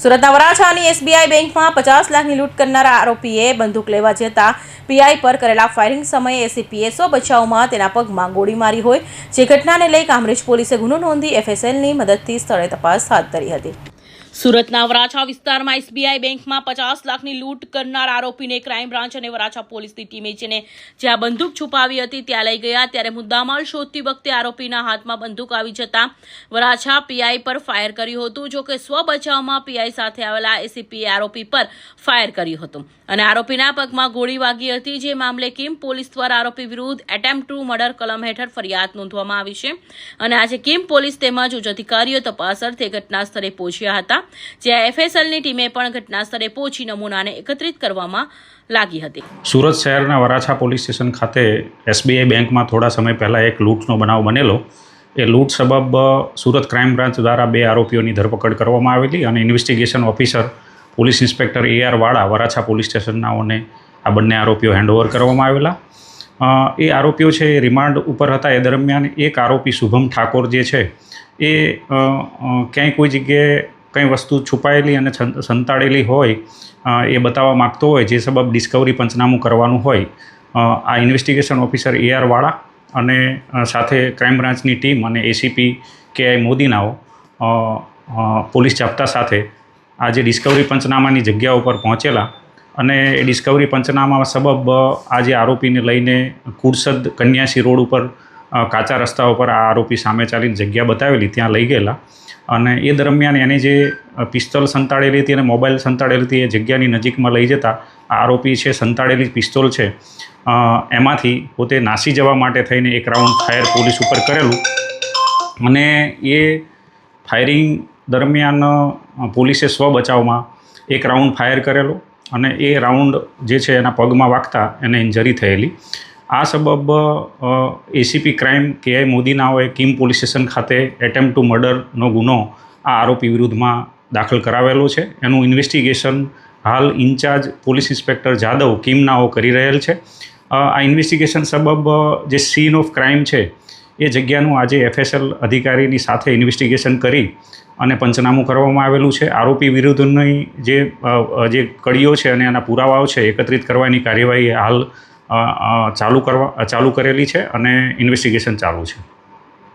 સુરતના વરાછાની એસબીઆઈ બેંકમાં 50 લાખની લૂંટ કરનારા આરોપીએ બંદૂક લેવા જતા પીઆઈ પર કરેલા ફાયરિંગ સમયે એસીપીએ સ્વ બચાવમાં તેના પગમાં ગોળી મારી હોય, જે ઘટનાને લઈ કામરેજ પોલીસે ગુનો નોંધી એફએસએલની મદદથી સ્થળે તપાસ હાથ ધરી હતી। સુરતના વરાછા વિસ્તારમાં એસબીઆઈ બેંકમાં 50 લાખની લૂંટ કરનાર આરોપીને ક્રાઇમ બ્રાન્ચ અને વરાછા પોલીસની ટીમે જેને જ્યાં બંદૂક છુપાવી હતી ત્યાં લઈ ગયા, ત્યારે મુદ્દામાલ શોધતી વખતે આરોપીના હાથમાં બંદૂક આવી જતા વરાછા પીઆઈ પર ફાયર કર્યું હતું। જો કે સ્વ બચાવમાં પીઆઈ સાથે આવેલા એસીપીએ આરોપી પર ફાયર કર્યું હતું અને આરોપીના પગમાં ગોળી વાગી હતી, જે મામલે કિમ પોલીસ દ્વારા આરોપી વિરુદ્ધ એટેમ્પ્ટ ટુ મર્ડર કલમ હેઠળ ફરિયાદ નોંધવામાં આવી છે અને આજે કિમ પોલીસ તેમજ ઉચ્ચ અધિકારીઓ તપાસ અર્થે ઘટના સ્થળે પહોંચ્યા હતા, જ્યાં એફએસએલની ટીમે પણ ઘટના સ્થળે પહોંચી નમૂનાને એકત્રિત કરવામાં લાગી હતી। સુરત શહેરના વરાછા પોલીસ સ્ટેશન ખાતે એસબીઆઈ બેંકમાં થોડા સમય પહેલાં એક લૂંટનો બનાવ બનેલો। એ લૂંટ સબબ સુરત ક્રાઇમ બ્રાન્ચ દ્વારા 2 આરોપીઓની ધરપકડ કરવામાં આવેલી અને investigation officer police inspector AR વાળા વરાછા પોલીસ સ્ટેશનનાઓને આ બંને આરોપીઓ હેન્ડઓવર કરવામાં આવેલા। એ આરોપીઓ છે એ રિમાન્ડ ઉપર હતા। એ દરમિયાન એક આરોપી શુભમ ઠાકોર જે છે એ ક્યાંય કોઈ જગ્યાએ કંઈ વસ્તુ છુપાયેલી અને સંતાડેલી હોય એ બતાવવા માગતો હોય, જે સબબ ડિસ્કવરી પંચનામું કરવાનું હોય, આ ઇન્વેસ્ટિગેશન ઓફિસર AR વાળા અને સાથે ક્રાઇમ બ્રાન્ચની ટીમ અને એસીપી KI મોદીનાઓ પોલીસ જાપ્તા સાથે આજે ડિસ્કવરી પંચનામાની જગ્યા ઉપર પહોંચેલા અને એ ડિસ્કવરી પંચનામા સબબ આજે આરોપીને લઈને કુડસદ કન્યાસી રોડ ઉપર કાચા રસ્તા ઉપર આ આરોપી સામે ચાલીને જગ્યા બતાવેલી ત્યાં લઈ ગયેલા અને એ દરમિયાન એની જે પિસ્તોલ સંતાડેલી હતી અને મોબાઈલ સંતાડેલી હતી એ જગ્યાની નજીકમાં લઈ જતા આ આરોપી છે સંતાડેલી પિસ્તોલ છે એમાંથી પોતે નાસી જવા માટે થઈને એક રાઉન્ડ ફાયર પોલીસ ઉપર કરેલું અને એ ફાયરિંગ દરમિયાન પોલીસે સ્વ બચાવમાં એક રાઉન્ડ ફાયર કરેલો અને એ રાઉન્ડ જે છે એના પગમાં વાગતા એને ઇન્જરી થયેલી। આ સબબ એસીપી ક્રાઇમ KI મોદીનાઓએ કિમ પોલીસ સ્ટેશન ખાતે એટેમ્પ્ટ ટુ મર્ડરનો ગુનો આ આરોપી વિરુદ્ધમાં દાખલ કરાવેલો છે। એનું ઇન્વેસ્ટિગેશન હાલ ઇન્ચાર્જ પોલીસ ઇન્સ્પેક્ટર જાદવ કિમનાઓ કરી રહેલ છે। આ ઇન્વેસ્ટિગેશન સબબ જે સીન ઓફ ક્રાઇમ છે એ જગ્યાનું આજે એફએસએલ અધિકારીની સાથે ઇન્વેસ્ટિગેશન કરી અને પંચનામું કરવામાં આવેલું છે। આરોપી વિરુદ્ધની જે કડીઓ છે અને એના પુરાવાઓ છે એકત્રિત કરવાની કાર્યવાહી હાલ ચાલુ કરેલી છે અને ઇન્વેસ્ટિગેશન ચાલુ છે।